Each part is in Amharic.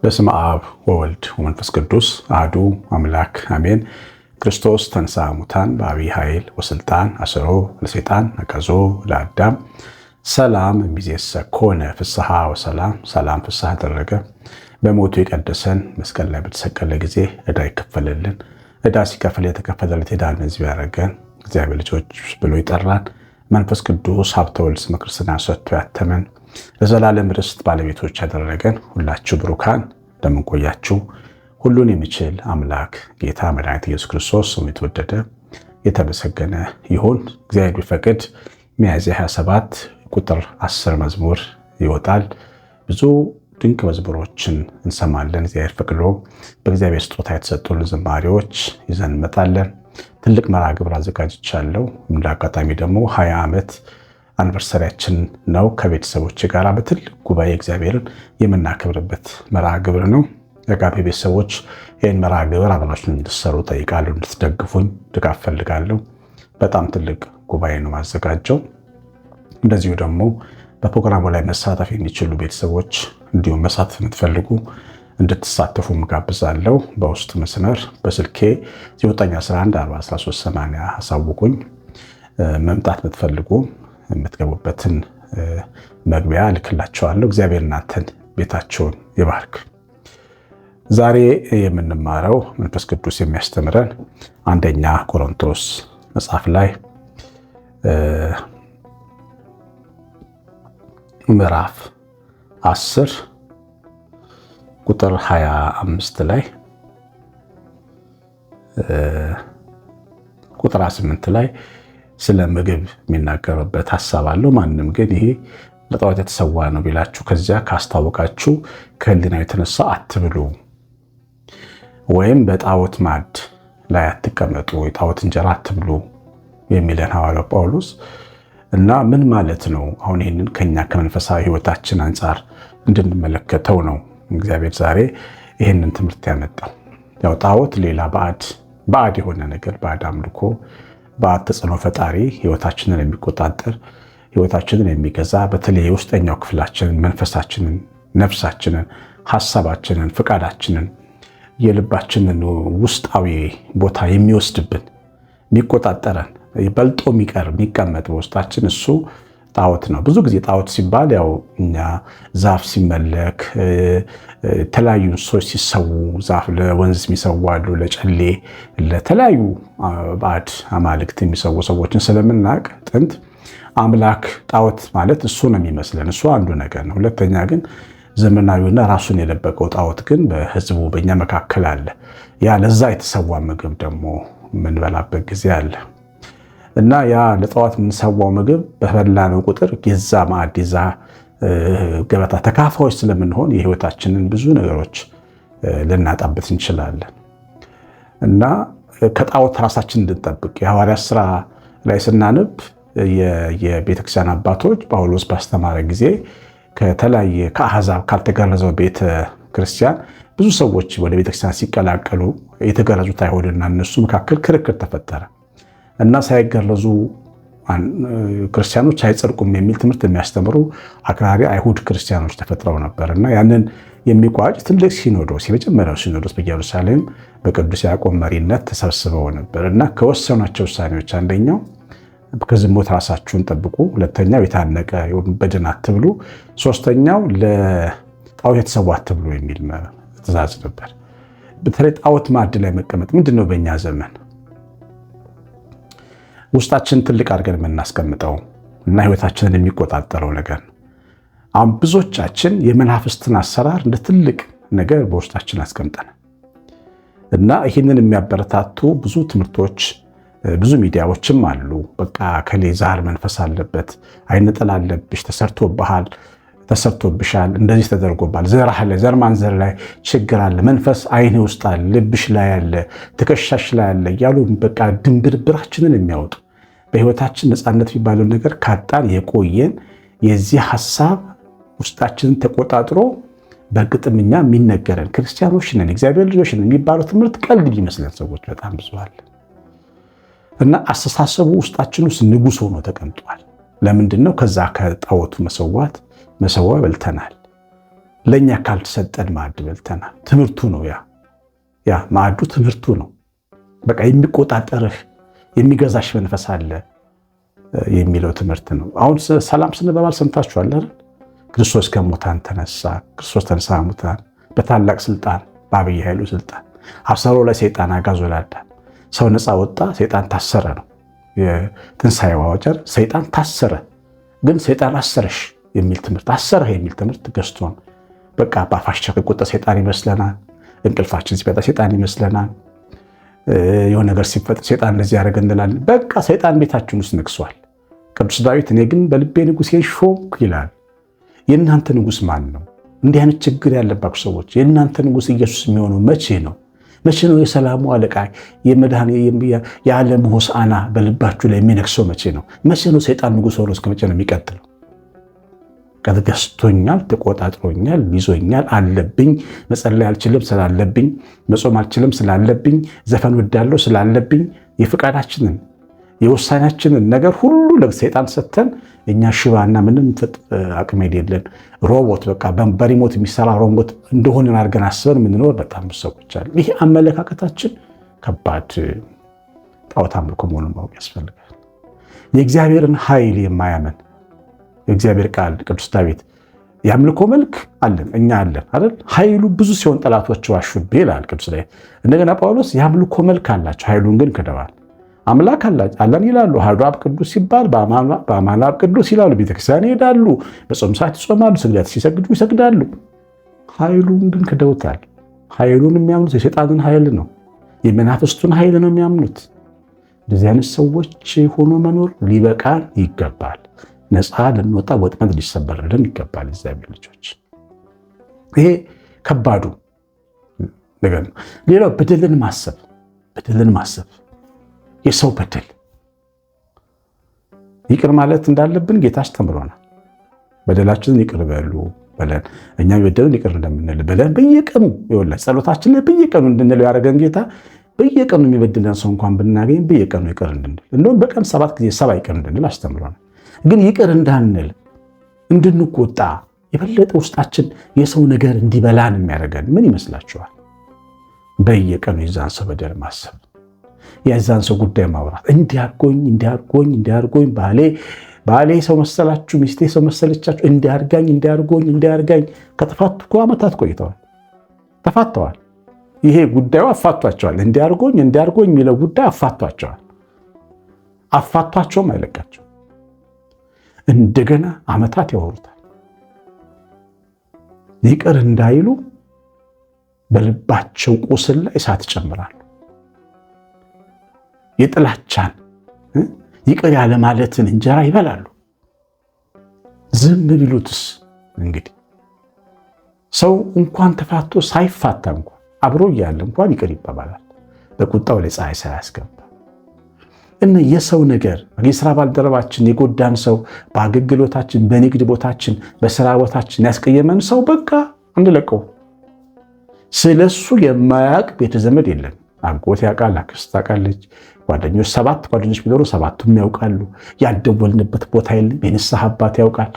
በስመ አብ ወወልድ ወመንፈስ ቅዱስ አሐዱ አምላክ አሜን። ክርስቶስ ተንሥአ እሙታን በዐቢይ ኃይል ወሥልጣን አሰሮ ለሰይጣን አግዓዞ ለአዳም ሰላም እምይእዜሰ ኮነ ፍስሐ ወሰላም። ሰላም ፍስሐ አደረገ በሞቱ የቀደሰን መስቀል ላይ በተሰቀለ ጊዜ ዕዳ ይከፈለልን። ዕዳ ሲከፍል የተከፈለለት የዳነ ሕዝብ ያደረገን እግዚአብሔር ልጆች ብሎ ይጠራን። መንፈስ ቅዱስ ሀብተ ወልድ ስመ ክርስትና ሰጥቶ ያተመን ለዘላለም ርስት ባለቤቶች ያደረገን ሁላችሁ ብሩካን እንደምን ቆያችሁ? ሁሉን የሚችል አምላክ ጌታ መድኃኒት ኢየሱስ ክርስቶስ ስሙ የተወደደ የተመሰገነ ይሁን። እግዚአብሔር ቢፈቅድ ሚያዝያ 27 ቁጥር 10 መዝሙር ይወጣል። ብዙ ድንቅ መዝሙሮችን እንሰማለን። እግዚአብሔር ፈቅዶ በእግዚአብሔር ስጦታ የተሰጡልን ዝማሬዎች ይዘን እንመጣለን። ትልቅ መርሃ ግብር አዘጋጅቻለሁ። እንደ አጋጣሚ ደግሞ 20 ዓመት አንቨርሰሪያችን ነው። ከቤተሰቦች ጋር በትልቅ ጉባኤ እግዚአብሔርን የምናከብርበት መርሃ ግብር ነው። የአጋፔ ቤተሰቦች ይህን መርሃ ግብር አብራችሁን እንድትሰሩ ጠይቃለሁ። እንድትደግፉኝ ድጋፍ ፈልጋለሁ። በጣም ትልቅ ጉባኤ ነው ማዘጋጀው። እንደዚሁ ደግሞ በፕሮግራሙ ላይ መሳተፍ የሚችሉ ቤተሰቦች እንዲሁም መሳተፍ የምትፈልጉ እንድትሳተፉ ጋብዛለሁ። በውስጥ መስመር በስልኬ 9114138 አሳውቁኝ። መምጣት የምትፈልጉ የምትገቡበትን መግቢያ ልክላቸዋለሁ። እግዚአብሔር እናንተን ቤታቸውን ይባርክ። ዛሬ የምንማረው መንፈስ ቅዱስ የሚያስተምረን አንደኛ ቆሮንቶስ መጽሐፍ ላይ ምዕራፍ 10 ቁጥር 25 ላይ ቁጥር 8 ላይ ስለ ምግብ የሚናገርበት ሐሳብ አለው። ማንም ግን ይሄ ለጣዖት የተሰዋ ነው ቢላችሁ ከዚያ ካስታወቃችሁ ከሕሊናው የተነሳ አትብሉ፣ ወይም በጣዖት ማዕድ ላይ አትቀመጡ፣ የጣዖት እንጀራ አትብሉ የሚለን ሐዋርያው ጳውሎስ እና ምን ማለት ነው? አሁን ይህንን ከኛ ከመንፈሳዊ ሕይወታችን አንጻር እንድንመለከተው ነው እግዚአብሔር ዛሬ ይህንን ትምህርት ያመጣው። ያው ጣዖት ሌላ ባዕድ የሆነ ነገር፣ ባዕድ አምልኮ፣ ባዕድ ተጽዕኖ ፈጣሪ፣ ሕይወታችንን የሚቆጣጠር ሕይወታችንን የሚገዛ በተለይ የውስጠኛው ክፍላችንን፣ መንፈሳችንን፣ ነፍሳችንን፣ ሐሳባችንን፣ ፍቃዳችንን፣ የልባችንን ውስጣዊ ቦታ የሚወስድብን የሚቆጣጠረን በልጦ የሚቀመጥ በውስጣችን እሱ ጣዖት ነው። ብዙ ጊዜ ጣዖት ሲባል ያው እኛ ዛፍ ሲመለክ የተለያዩ እንስሶች ሲሰዉ ዛፍ ለወንዝ የሚሰዉ አሉ፣ ለጨሌ ለተለያዩ ባዕድ አማልክት የሚሰዉ ሰዎችን ስለምናውቅ ጥንት አምላክ ጣዖት ማለት እሱ ነው የሚመስለን። እሱ አንዱ ነገር ነው። ሁለተኛ ግን ዘመናዊና ራሱን የደበቀው ጣዖት ግን በሕዝቡ በእኛ መካከል አለ። ያ ለዛ የተሰዋ ምግብ ደግሞ የምንበላበት ጊዜ አለ እና ያ ለጣዖት የምንሰዋው ምግብ በበላነው ቁጥር የዛ ማዕድ የዛ ገበታ ተካፋዮች ስለምንሆን የሕይወታችንን ብዙ ነገሮች ልናጣበት እንችላለን እና ከጣዖት ራሳችን እንድንጠብቅ የሐዋርያት ሥራ ላይ ስናነብ የቤተክርስቲያን አባቶች ጳውሎስ ባስተማረ ጊዜ ከተለያየ ከአሕዛብ ካልተገረዘው ቤተ ክርስቲያን ብዙ ሰዎች ወደ ቤተክርስቲያን ሲቀላቀሉ የተገረዙት አይሁድና እነሱ መካከል ክርክር ተፈጠረ እና ሳይገረዙ ክርስቲያኖች አይጸድቁም የሚል ትምህርት የሚያስተምሩ አክራሪ አይሁድ ክርስቲያኖች ተፈጥረው ነበር እና ያንን የሚቋጭ ትልቅ ሲኖዶስ፣ የመጀመሪያው ሲኖዶስ በኢየሩሳሌም በቅዱስ ያዕቆብ መሪነት ተሰብስበው ነበር እና ከወሰኗቸው ውሳኔዎች አንደኛው ከዝሙት ራሳችሁን ጠብቁ፣ ሁለተኛው የታነቀ በድን አትብሉ፣ ሶስተኛው ለጣዖት የተሰዋ አትብሉ የሚል ትእዛዝ ነበር። በተለይ ጣዖት ማዕድ ላይ መቀመጥ ምንድነው በእኛ ዘመን ውስጣችን ትልቅ አድርገን የምናስቀምጠው እና ሕይወታችንን የሚቆጣጠረው ነገር ነው። አሁን ብዙዎቻችን የመናፍስትን አሰራር እንደ ትልቅ ነገር በውስጣችን አስቀምጠናል እና ይህንን የሚያበረታቱ ብዙ ትምህርቶች ብዙ ሚዲያዎችም አሉ። በቃ ከሌ ዛር መንፈስ አለበት፣ አይነጠል አለብሽ፣ ተሰርቶብሻል፣ እንደዚህ ተደርጎባል፣ ዘር ማንዘር ላይ ችግር አለ፣ መንፈስ አይኔ ውስጥ አለ፣ ልብሽ ላይ አለ፣ ትከሻሽ ላይ አለ እያሉ በቃ ድንብርብራችንን የሚያወጡ በሕይወታችን ነፃነት የሚባለው ነገር ካጣን የቆየን የዚህ ሐሳብ ውስጣችንን ተቆጣጥሮ በእርግጥም እኛ የሚነገረን ክርስቲያኖች ነን እግዚአብሔር ልጆች ነን የሚባለው ትምህርት ቀልድ የሚመስለን ሰዎች በጣም ብዙ አለ እና አስተሳሰቡ ውስጣችን ውስጥ ንጉሥ ሆኖ ተቀምጧል። ለምንድን ነው? ከዛ ከጣዖቱ መሰዋ በልተናል። ለእኛ ካልተሰጠን ማዕድ በልተናል። ትምህርቱ ነው ያ ማዕዱ ትምህርቱ ነው። በቃ የሚቆጣጠርህ የሚገዛሽ መንፈስ አለ የሚለው ትምህርት ነው። አሁን ሰላም ስንባባል ሰምታችኋል አይደል? ክርስቶስ ከሙታን ተነሳ። ክርስቶስ ተነሳ ሙታን በታላቅ ስልጣን በአብይ ኃይሉ ስልጣን አሰሮ ለሰይጣን አጋዞ ለአዳም። ሰው ነፃ ወጣ፣ ሰይጣን ታሰረ ነው የትንሣኤው አዋጀር። ሰይጣን ታሰረ፣ ግን ሰይጣን አሰረሽ የሚል ትምህርት አሰረህ የሚል ትምህርት ገዝቶን በቃ በአፋችን ቁጣ ሰይጣን ይመስለናል። እንቅልፋችን ሲመጣ ሰይጣን ይመስለናል። የሆነ ነገር ሲፈጠር ሰይጣን እንደዚህ ያደረገ እንላለን። በቃ ሰይጣን ቤታችን ውስጥ ነግሷል። ቅዱስ ዳዊት እኔ ግን በልቤ ንጉሴን ሾምኩ ይላል። የእናንተ ንጉስ ማን ነው? እንዲህ አይነት ችግር ያለባችሁ ሰዎች የእናንተ ንጉስ ኢየሱስ የሚሆነው መቼ ነው? መቼ ነው የሰላሙ አለቃ የዓለም ሆሳዕና በልባችሁ ላይ የሚነግሰው መቼ ነው? መቼ ነው ሰይጣን ንጉስ ሆኖ እስከ መቼ ነው የሚቀጥለው? ገዝቶኛል፣ ተቆጣጥሮኛል፣ ይዞኛል፣ አለብኝ። መጸለይ አልችልም ስላለብኝ፣ መጾም አልችልም ስላለብኝ፣ ዘፈን ወዳለሁ ስላለብኝ የፍቃዳችንን የውሳኔያችንን ነገር ሁሉ ለሰይጣን ሰጥተን እኛ ሽባና ምንም አቅም የሌለን ሮቦት በቃ በሪሞት የሚሰራ ሮቦት እንደሆንን አድርገን አስበን የምንኖር በጣም ሰዎች አሉ። ይህ አመለካከታችን ከባድ ጣዖት አምልኮ መሆኑን ማወቅ ያስፈልጋል። የእግዚአብሔርን ኃይል የማያምን የእግዚአብሔር ቃል ቅዱስ ዳዊት የአምልኮ መልክ አለን እኛ አለን አይደል? ኃይሉ ብዙ ሲሆን ጠላቶች ዋሹብኝ ይላል ቅዱስ ዳዊት። እንደገና ጳውሎስ የአምልኮ መልክ አላቸው፣ ኃይሉን ግን ክደዋል። አምላክ አለን ይላሉ፣ አሐዱ አብ ቅዱስ ሲባል በአማን አብ ቅዱስ ይላሉ። ቤተክርስቲያን ይሄዳሉ፣ በጾም ሰዓት ይጾማሉ፣ ስግደት ሲሰግዱ ይሰግዳሉ። ኃይሉን ግን ክደውታል። ኃይሉን የሚያምኑት የሰይጣንን ኃይል ነው፣ የመናፍስቱን ኃይል ነው የሚያምኑት። እንደዚህ አይነት ሰዎች ሆኖ መኖር ሊበቃን ይገባል። ነፃ ልንወጣ ወጥመድ ሊሰበርልን ይገባል። እግዚአብሔር ልጆች ይሄ ከባዱ ነገር ነው። ሌላው በደልን ማሰብ የሰው በደል ይቅር ማለት እንዳለብን ጌታ አስተምሮናል። በደላችንን ይቅር በሉ ብለን እኛ በደልን ይቅር እንደምንል ብለን በየቀኑ ይወላል ጸሎታችን ላይ በየቀኑ እንድንለው ያደረገን ጌታ በየቀኑ የሚበድለን ሰው እንኳን ብናገኝ በየቀኑ ይቅር እንድንል እንደውም በቀን 7 ጊዜ 7 ይቅር እንድንል አስተምሮናል። ግን ይቅር እንዳንል እንድንቆጣ የበለጠ ውስጣችን የሰው ነገር እንዲበላን የሚያደርገን ምን ይመስላችኋል? በየቀኑ የዛን ሰው በደል ማሰብ፣ የዛን ሰው ጉዳይ ማውራት። እንዲያርጎኝ ባሌ ሰው መሰላችሁ፣ ሚስቴ ሰው መሰለቻችሁ፣ እንዲያርጎኝ ከተፋቱ እኮ ዓመታት ቆይተዋል፣ ተፋተዋል። ይሄ ጉዳዩ አፋቷቸዋል። እንዲያርጎኝ የሚለው ጉዳይ አፋቷቸዋል። አፋቷቸውም አይለቃቸው እንደገና ዓመታት ያወሩታል። ይቅር እንዳይሉ በልባቸው ቁስል ላይ እሳት ይጨምራሉ። የጥላቻን ይቅር ያለ ማለትን እንጀራ ይበላሉ። ዝም ቢሉትስ እንግዲህ ሰው እንኳን ተፋቶ ሳይፋታ እንኳን አብሮ እያለ እንኳን ይቅር ይባባላል። በቁጣው ላይ ፀሐይ ሳያስገባ እና የሰው ነገር የሥራ ባልደረባችን የጎዳን ሰው በአገልግሎታችን፣ በንግድ ቦታችን፣ በሥራ ቦታችን ያስቀየመን ሰው በቃ አንለቀው። ስለሱ የማያውቅ ቤተዘመድ የለን። አጎት ያውቃል፣ አክስት ታውቃለች፣ ጓደኞች 7 ጓደኞች ቢኖሩ 7ቱም ያውቃሉ። ያልደወልንበት ቦታ የለም። የንስሐ አባት ያውቃል።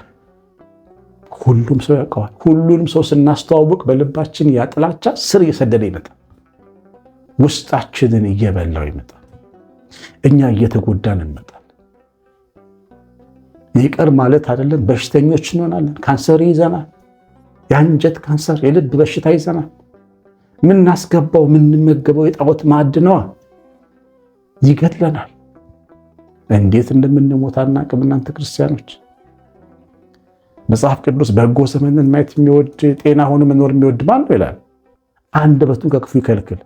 ሁሉም ሰው ያውቀዋል። ሁሉንም ሰው ስናስተዋውቅ በልባችን ያጥላቻ ስር እየሰደደ ይመጣል። ውስጣችንን እየበላው ይመጣል። እኛ እየተጎዳን እንመጣለን። ይቅር ማለት አይደለም በሽተኞች እንሆናለን። ካንሰር ይዘናል። የአንጀት ካንሰር፣ የልብ በሽታ ይዘናል። ምናስገባው ምንመገበው የጣዖት ማዕድ ነዋ። ይገድለናል። እንዴት እንደምንሞት አናውቅም። እናንተ ክርስቲያኖች መጽሐፍ ቅዱስ በጎ ዘመንን ማየት የሚወድ ጤና ሆኖ መኖር የሚወድ ማን ነው ይላል። አንደበቱን ከክፉ ይከልክል።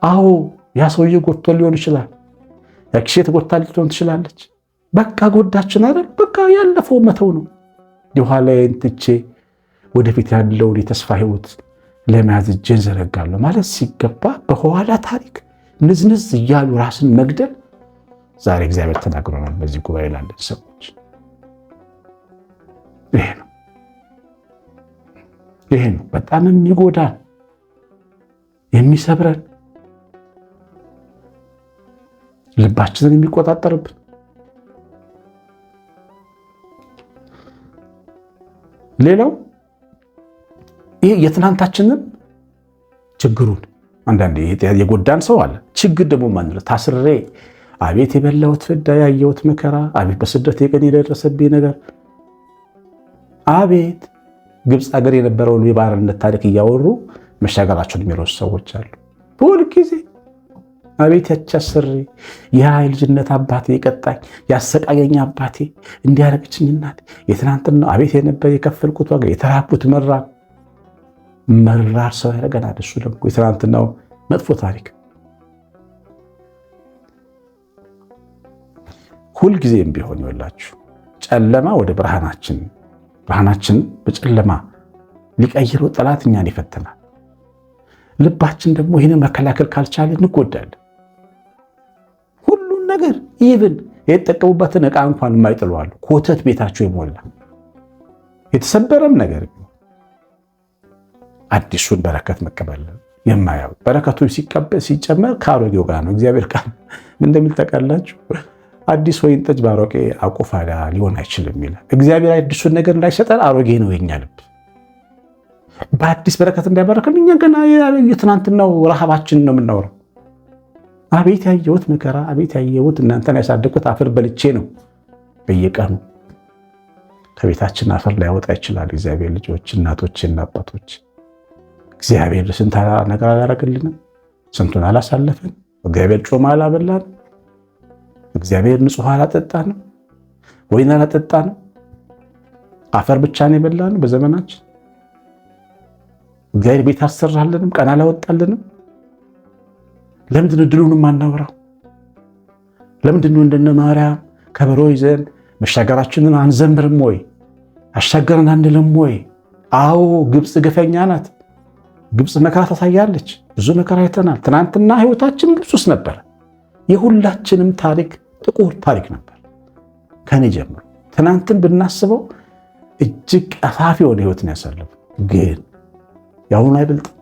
አዎ ያ ሰውዬ ጎድቶ ሊሆን ይችላል። ያቺ ሴት ጎድታ ልትሆን ትችላለች። በቃ ጎዳችን አይደል? በቃ ያለፈው መተው ነው። የኋላዬን ትቼ ወደፊት ያለውን የተስፋ ሕይወት ለመያዝ እጄን ዘረጋለሁ ማለት ሲገባ በኋላ ታሪክ ንዝንዝ እያሉ ራስን መግደል። ዛሬ እግዚአብሔር ተናግሮናል በዚህ ጉባኤ ላለን ሰዎች። ይሄ ነው በጣም የሚጎዳን የሚሰብረን ልባችንን የሚቆጣጠርብን። ሌላው ይሄ የትናንታችንን ችግሩን አንዳንዴ የጎዳን ሰው አለ። ችግር ደግሞ ማንለው ታስሬ አቤት የበላሁት ፍዳ ያየሁት መከራ፣ አቤት በስደት የቀን የደረሰብኝ ነገር፣ አቤት ግብፅ ሀገር የነበረውን የባርነት ታሪክ እያወሩ መሻገራቸውን የሚረሱ ሰዎች አሉ። በሁል ጊዜ አቤት ያቻስሬ የልጅነት አባቴ የቀጣኝ ያሰቃየኝ አባቴ እንዲያረግችኝ እናት የትናንትና አቤት የነበር የከፈልኩት ዋጋ የተራቡት መራር ሰው ያደረገናል። እሱ ደግሞ የትናንትናው መጥፎ ታሪክ ሁልጊዜም ቢሆን ይወላችሁ ጨለማ ወደ ብርሃናችን በጨለማ ሊቀይረው ጠላት እኛን ይፈትናል። ልባችን ደግሞ ይህንን መከላከል ካልቻለ እንጎዳለን። ሁሉን ነገር ይብን የተጠቀሙበትን ዕቃ እንኳን የማይጥሉ አሉ። ኮተት ቤታቸው የሞላ የተሰበረም ነገር አዲሱን በረከት መቀበል የማያው በረከቱ ሲጨመር ከአሮጌው ጋር ነው። እግዚአብሔር ቃል ምን እንደሚል ታውቃላችሁ? አዲስ ወይን ጠጅ በአሮጌ አቁፋዳ ሊሆን አይችልም ይላል። እግዚአብሔር አዲሱን ነገር እንዳይሰጠን አሮጌ ነው የኛ ልብ። በአዲስ በረከት እንዳይባረከን እኛ ገና የትናንትናው ረሃባችን ነው የምናወራው። አቤት ያየሁት መከራ፣ አቤት ያየሁት እናንተን ያሳደግኩት አፈር በልቼ ነው። በየቀኑ ከቤታችን አፈር ላይወጣ ይችላል። እግዚአብሔር ልጆች፣ እናቶችና አባቶች እግዚአብሔር ስንት ነገር አላደረገልንም? ስንቱን አላሳለፈን? እግዚአብሔር ጮማ አላበላን? እግዚአብሔር ንጹህ አላጠጣንም? ወይን አላጠጣንም? አፈር ብቻ ነው የበላን በዘመናችን? እግዚአብሔር ቤት አሰራልንም? ቀን አላወጣልንም? ለምንድን ድሉን ማናወራው? ለምንድን እንደነ ማርያም ከበሮ ይዘን መሻገራችንን አንዘምርም ወይ? አሻገረን አንልም ወይ? አዎ ግብፅ ግፈኛ ናት። ግብፅ መከራ ታሳያለች። ብዙ መከራ አይተናል። ትናንትና ህይወታችን ግብፅ ውስጥ ነበር። የሁላችንም ታሪክ ጥቁር ታሪክ ነበር ከኔ ጀምሮ። ትናንትን ብናስበው እጅግ ቀፋፊ የሆነ ህይወትን ያሳለፉ፣ ግን ያሁኑ አይበልጥም።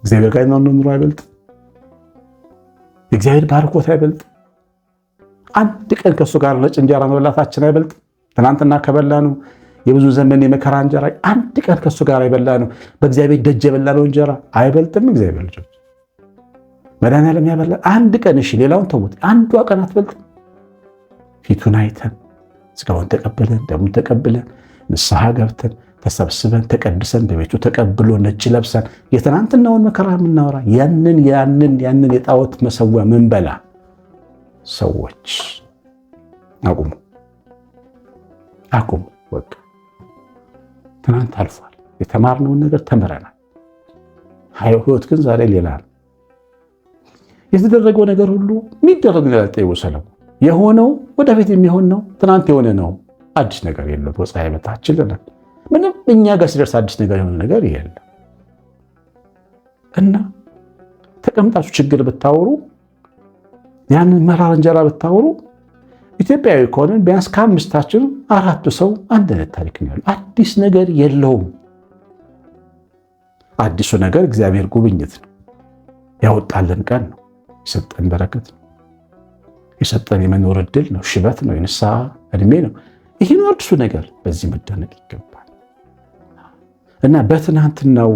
እግዚአብሔር ጋር ነው ኑሮ አይበልጥም። የእግዚአብሔር ባርኮት አይበልጥም። አንድ ቀን ከእሱ ጋር ነጭ እንጀራ መብላታችን አይበልጥም። ትናንትና ከበላነው የብዙ ዘመን የመከራ እንጀራ አንድ ቀን ከእሱ ጋር የበላነው በእግዚአብሔር ደጅ የበላነው እንጀራ አይበልጥም። እግዚአብሔር ልጆች መድኃኒዓለም ያበላ አንድ ቀን እሺ፣ ሌላውን ተውት፣ አንዷ ቀን አትበልጥም። ፊቱን አይተን ስጋውን ተቀብለን ደሙን ተቀብለን ንስሐ ገብተን ተሰብስበን ተቀድሰን በቤቱ ተቀብሎ ነጭ ለብሰን የትናንትናውን መከራ የምናወራ ያንን የጣዖት መሰዊያ ምንበላ ሰዎች አቁሙ። በቃ ትናንት አልፏል። የተማርነውን ነገር ተምረናል። ህይወት ግን ዛሬ ሌላ ነው። የተደረገው ነገር ሁሉ የሚደረግ ነገር ጠይቁ ሰለሞን። የሆነው ወደፊት የሚሆን ነው። ትናንት የሆነ ነው። አዲስ ነገር የለም። በፀሐይ በታች ይለናል። ምንም እኛ ጋር ሲደርስ አዲስ ነገር የሆነ ነገር የለም እና ተቀምጣችሁ ችግር ብታወሩ፣ ያንን መራር እንጀራ ብታወሩ፣ ኢትዮጵያዊ ከሆነን ቢያንስ ከአምስታችን አራቱ ሰው አንድ አይነት ታሪክ ነው ያለው። አዲስ ነገር የለውም። አዲሱ ነገር እግዚአብሔር ጉብኝት ነው፣ ያወጣልን ቀን ነው፣ የሰጠን በረከት ነው፣ የሰጠን የመኖር ዕድል ነው፣ ሽበት ነው፣ የንስሐ ዕድሜ ነው። ይህ ነው አዲሱ ነገር። በዚህ መደነቅ ይገባል እና በትናንትናው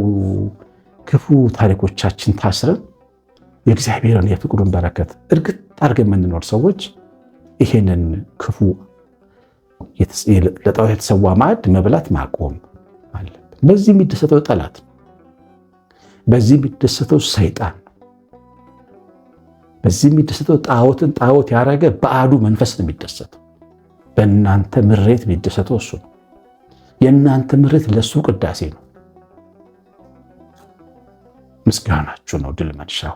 ክፉ ታሪኮቻችን ታስረን የእግዚአብሔርን የፍቅሩን በረከት እርግጥ አድርገን የምንኖር ሰዎች ይሄንን ክፉ ለጣዖት የተሰዋ ማዕድ መብላት ማቆም አለብን። በዚህ የሚደሰተው ጠላት፣ በዚህ የሚደሰተው ሰይጣን፣ በዚህ የሚደሰተው ጣዖትን ጣዖት ያደረገ ባዕዱ መንፈስ ነው የሚደሰተው። በእናንተ ምሬት የሚደሰተው እሱ ነው። የእናንተ ምሬት ለእሱ ቅዳሴ ነው። ምስጋናችሁ ነው ድል መንሻው።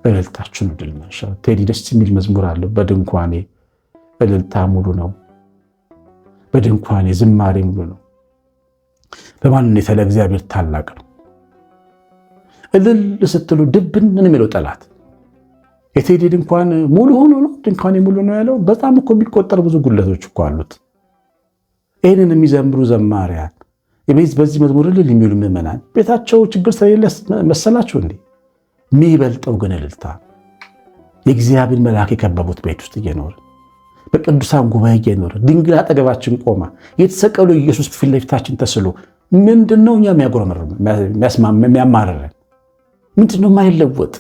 እልልታችሁ ነው ድል መንሻው። ቴዲ ደስ የሚል መዝሙር አለው። በድንኳኔ እልልታ ሙሉ ነው፣ በድንኳኔ ዝማሬ ሙሉ ነው፣ በማንነቴ ለእግዚአብሔር ታላቅ ነው። እልል ስትሉ ድብን የሚለው ጠላት የቴዲ ድንኳን ሙሉ ሆኖ ነው ድንኳኔ ሙሉ ነው ያለው። በጣም እኮ የሚቆጠር ብዙ ጉለቶች እኮ አሉት። ይህንን የሚዘምሩ ዘማሪያን፣ በዚህ መዝሙር እልል የሚሉ ምዕመናን ቤታቸው ችግር ስለሌለ መሰላችሁ እንዴ? የሚበልጠው ግን እልልታ የእግዚአብሔር መልአክ የከበቡት ቤት ውስጥ እየኖረ በቅዱሳን ጉባኤ እየኖረ ድንግል አጠገባችን ቆማ የተሰቀሉ ኢየሱስ ፊት ለፊታችን ተስሎ ምንድነው እኛ የሚያማርረን? ምንድነው የማይለወጥ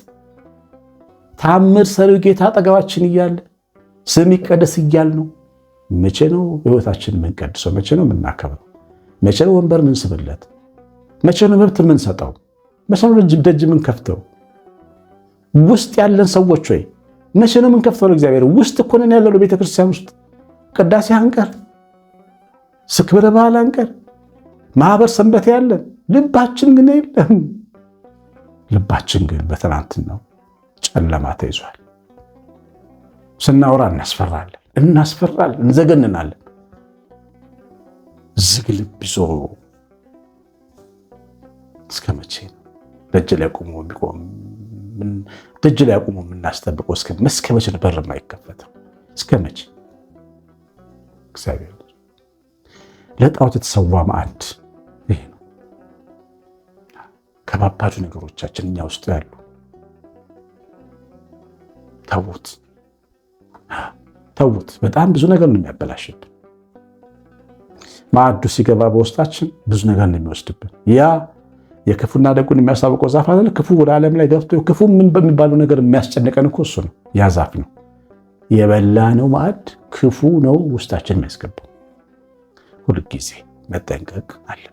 ታምር ሰሪው ጌታ አጠገባችን እያለ ስም ይቀደስ እያል ነው። መቼ ነው በሕይወታችን የምንቀድሰው? መቼ ነው የምናከብረው? መቼ ነው ወንበር የምንስብለት? መቼ ነው መብት የምንሰጠው? መቼ ነው ደጅ የምንከፍተው? ውስጥ ያለን ሰዎች ወይ መቼ ነው የምንከፍተው? ለእግዚአብሔር ውስጥ እኮ ነን ያለነው። ቤተክርስቲያን ውስጥ ቅዳሴ አንቀር፣ ስክብረ በዓል አንቀር፣ ማህበር ሰንበት ያለን፣ ልባችን ግን የለም። ልባችን ግን በትናንትናው ጨለማ ተይዟል። ስናወራ እናስፈራለን፣ እንዘገንናለን። ዝግ ልብ ይዞ እስከ መቼ ነው ደጅ ላይ ቆሞ የምናስጠብቀው? እስከ መቼ ነው በር የማይከፈተው? እስከ መቼ? እግዚአብሔር ለጣዖት የተሰዋ ማዕድ ይሄ ነው። ከባባዱ ነገሮቻችን እኛ ውስጥ ያሉ ተዉት። በጣም ብዙ ነገር ነው የሚያበላሽብን። ማዕዱ ሲገባ በውስጣችን ብዙ ነገር ነው የሚወስድብን። ያ የክፉና ደጉን የሚያሳውቀው ዛፍ አይደል? ክፉ ወደ ዓለም ላይ ገብቶ ክፉ ምን በሚባለው ነገር የሚያስጨንቀን እኮ እሱ ነው። ያ ዛፍ ነው የበላነው ማዕድ ክፉ ነው ውስጣችን የሚያስገባው። ሁልጊዜ መጠንቀቅ አለብን።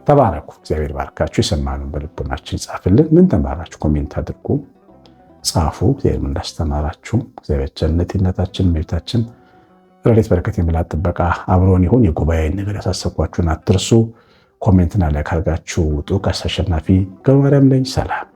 ተባረኩ። እግዚአብሔር ባርካችሁ። የሰማነውን በልቦናችን ጻፍልን። ምን ተማራችሁ? ኮሜንት አድርጉ፣ ጻፉ። እግዚአብሔር እንዳስተማራችሁ እግዚአብሔር ቸርነታችን እመቤታችን ረድኤት በረከት የምላት ጥበቃ አብሮን ይሁን። የጉባኤ ነገር ያሳሰብኳችሁን አትርሱ። ኮሜንትና ላይክ አድርጋችሁ ውጡ። ቀሲስ አሸናፊ ገብረማርያም ነኝ። ሰላም